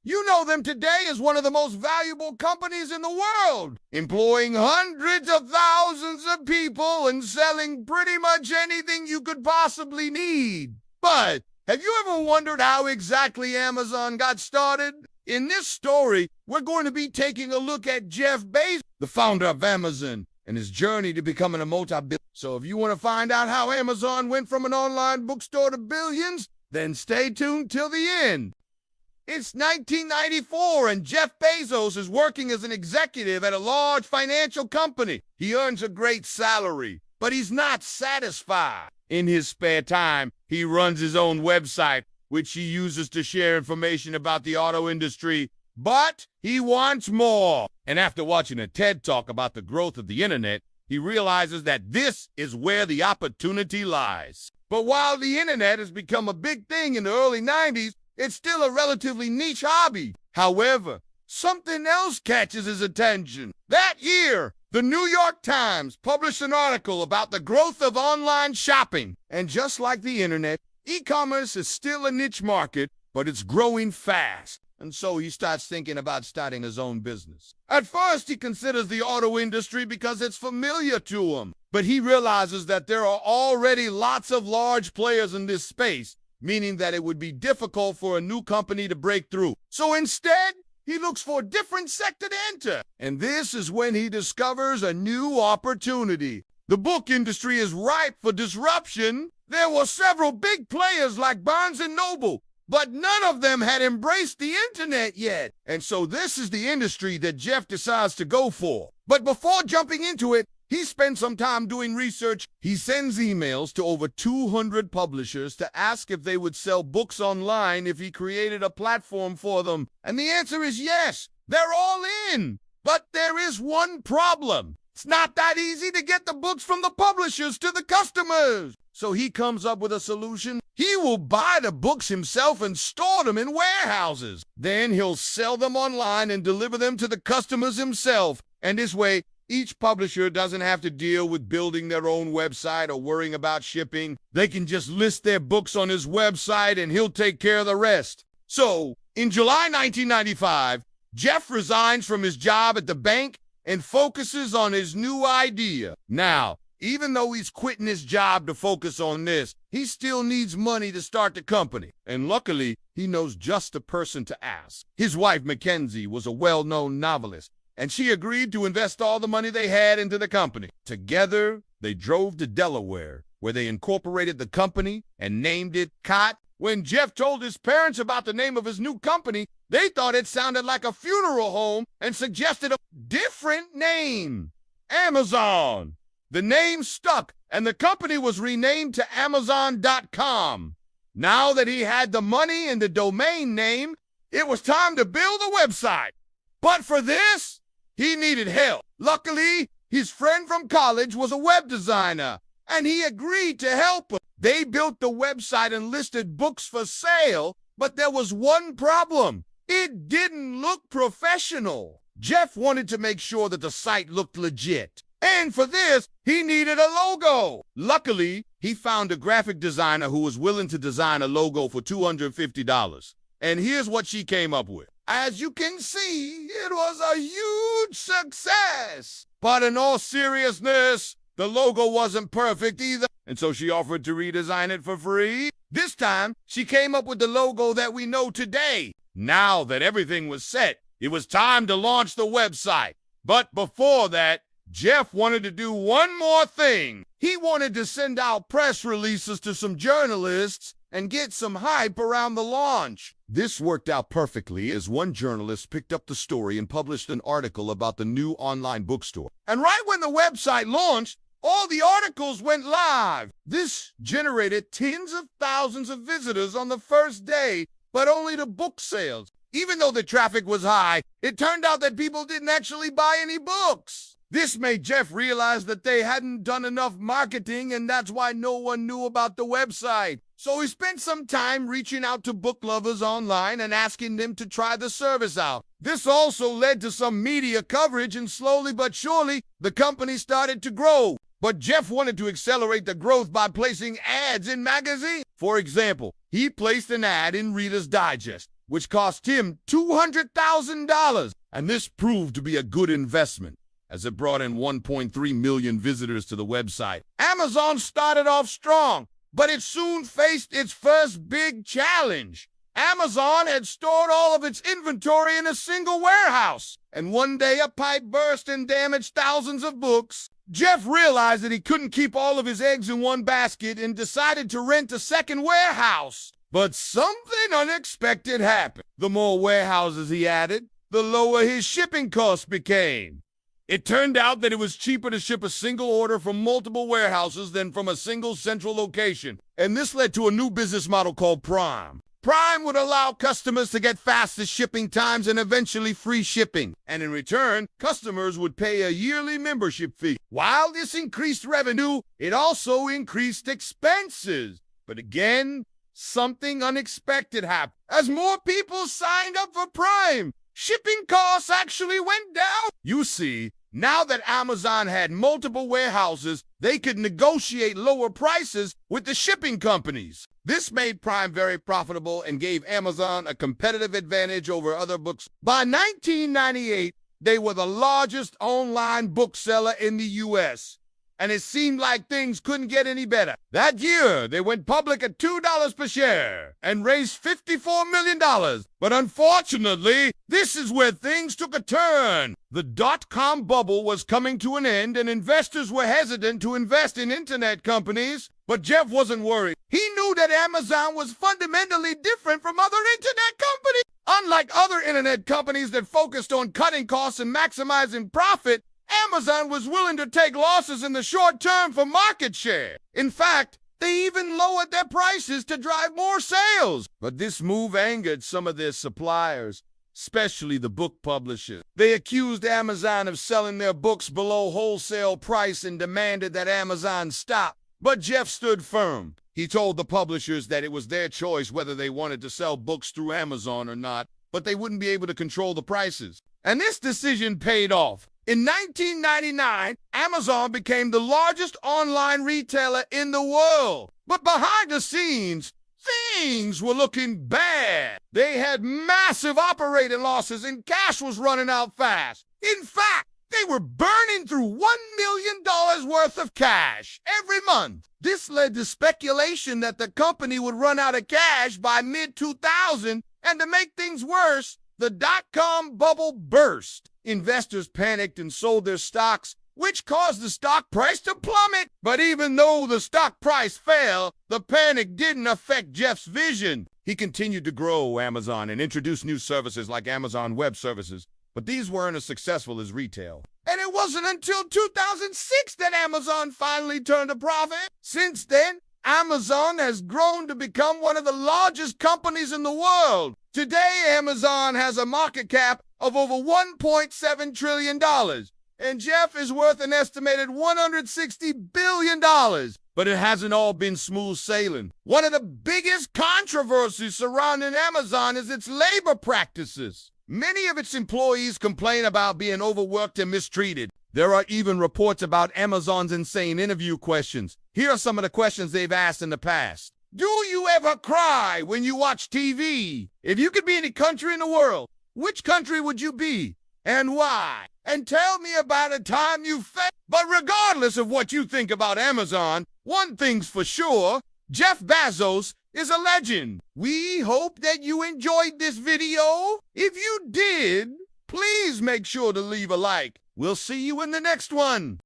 You know them today as one of the most valuable companies in the world, employing hundreds of thousands of people and selling pretty much anything you could possibly need. But have you ever wondered how exactly Amazon got started? In this story, we're going to be taking a look at Jeff Bezos, the founder of Amazon, and his journey to becoming a multi-billionaire. So if you want to find out how Amazon went from an online bookstore to billions, then stay tuned till the end. It's 1994, and Jeff Bezos is working as an executive at a large financial company. He earns a great salary, but he's not satisfied. In his spare time, he runs his own website, which he uses to share information about the auto industry. But he wants more. And after watching a TED Talk about the growth of the internet, he realizes that this is where the opportunity lies. But while the internet has become a big thing in the early 90s, it's still a relatively niche hobby. However, something else catches his attention. That year, the New York Times published an article about the growth of online shopping. And just like the internet, e-commerce is still a niche market, but it's growing fast. And so he starts thinking about starting his own business. At first, he considers the auto industry because it's familiar to him. But he realizes that there are already lots of large players in this space, meaning that it would be difficult for a new company to break through. So instead, he looks for a different sector to enter. And this is when he discovers a new opportunity. The book industry is ripe for disruption. There were several big players like Barnes & Noble, but none of them had embraced the internet yet. And so this is the industry that Jeff decides to go for. But before jumping into it, he spends some time doing research. He sends emails to over 200 publishers to ask if they would sell books online if he created a platform for them. And the answer is yes, they're all in. But there is one problem. It's not that easy to get the books from the publishers to the customers. So he comes up with a solution. He will buy the books himself and store them in warehouses. Then he'll sell them online and deliver them to the customers himself. And this way, each publisher doesn't have to deal with building their own website or worrying about shipping. They can just list their books on his website and he'll take care of the rest. So, in July 1995, Jeff resigns from his job at the bank and focuses on his new idea. Now, even though he's quitting his job to focus on this, he still needs money to start the company. And luckily, he knows just the person to ask. His wife, Mackenzie, was a well-known novelist, and she agreed to invest all the money they had into the company. Together, they drove to Delaware, where they incorporated the company and named it Cot. When Jeff told his parents about the name of his new company, they thought it sounded like a funeral home and suggested a different name, Amazon. The name stuck, and the company was renamed to Amazon.com. Now that he had the money and the domain name, it was time to build a website. But for this, he needed help. Luckily, his friend from college was a web designer, and he agreed to help him. They built the website and listed books for sale, but there was one problem. It didn't look professional. Jeff wanted to make sure that the site looked legit. And for this, he needed a logo. Luckily, he found a graphic designer who was willing to design a logo for $250. And here's what she came up with. As you can see, it was a huge success. But in all seriousness, the logo wasn't perfect either. And so she offered to redesign it for free. This time, she came up with the logo that we know today. Now that everything was set, it was time to launch the website. But before that, Jeff wanted to do one more thing. He wanted to send out press releases to some journalists and get some hype around the launch. This worked out perfectly as one journalist picked up the story and published an article about the new online bookstore. And right when the website launched, all the articles went live. This generated tens of thousands of visitors on the first day, but only to book sales. Even though the traffic was high, it turned out that people didn't actually buy any books. This made Jeff realize that they hadn't done enough marketing, and that's why no one knew about the website. So he spent some time reaching out to book lovers online and asking them to try the service out. This also led to some media coverage, and slowly but surely, the company started to grow. But Jeff wanted to accelerate the growth by placing ads in magazines. For example, he placed an ad in Reader's Digest. which cost him $200,000. And this proved to be a good investment, as it brought in 1.3 million visitors to the website. Amazon started off strong, but it soon faced its first big challenge. Amazon had stored all of its inventory in a single warehouse, and one day a pipe burst and damaged thousands of books. Jeff realized that he couldn't keep all of his eggs in one basket and decided to rent a second warehouse. But something unexpected happened. The more warehouses he added, the lower his shipping costs became. It turned out that it was cheaper to ship a single order from multiple warehouses than from a single central location, and this led to a new business model called Prime. Prime would allow customers to get faster shipping times and eventually free shipping. And in return, customers would pay a yearly membership fee. While this increased revenue, it also increased expenses. But again, something unexpected happened. As more people signed up for Prime, shipping costs actually went down. You see, now that Amazon had multiple warehouses, they could negotiate lower prices with the shipping companies. This made Prime very profitable and gave Amazon a competitive advantage over other books. By 1998, they were the largest online bookseller in the U.S., and it seemed like things couldn't get any better. That year, they went public at $2 per share and raised $54 million. But unfortunately, this is where things took a turn. The dot-com bubble was coming to an end, and investors were hesitant to invest in internet companies. But Jeff wasn't worried. He knew that Amazon was fundamentally different from other internet companies. Unlike other internet companies that focused on cutting costs and maximizing profit, Amazon was willing to take losses in the short term for market share. In fact, they even lowered their prices to drive more sales. But this move angered some of their suppliers, especially the book publishers. They accused Amazon of selling their books below wholesale price and demanded that Amazon stop. But Jeff stood firm. He told the publishers that it was their choice whether they wanted to sell books through Amazon or not, but they wouldn't be able to control the prices. And this decision paid off. In 1999, Amazon became the largest online retailer in the world. But behind the scenes, things were looking bad. They had massive operating losses and cash was running out fast. In fact, they were burning through $1 million worth of cash every month. This led to speculation that the company would run out of cash by mid-2000, and to make things worse, the dot-com bubble burst. Investors panicked and sold their stocks, which caused the stock price to plummet. But even though the stock price fell, the panic didn't affect Jeff's vision. He continued to grow Amazon and introduce new services like Amazon Web Services, but these weren't as successful as retail. And it wasn't until 2006 that Amazon finally turned a profit. Since then, Amazon has grown to become one of the largest companies in the world. Today, Amazon has a market cap of over $1.7 trillion, and Jeff is worth an estimated $160 billion. But it hasn't all been smooth sailing. One of the biggest controversies surrounding Amazon is its labor practices. Many of its employees complain about being overworked and mistreated. There are even reports about Amazon's insane interview questions. Here are some of the questions they've asked in the past. Do you ever cry when you watch TV? If you could be any country in the world, which country would you be and why? And tell me about a time you felt. But regardless of what you think about Amazon, one thing's for sure, Jeff Bezos is a legend. We hope that you enjoyed this video. If you did, please make sure to leave a like. We'll see you in the next one.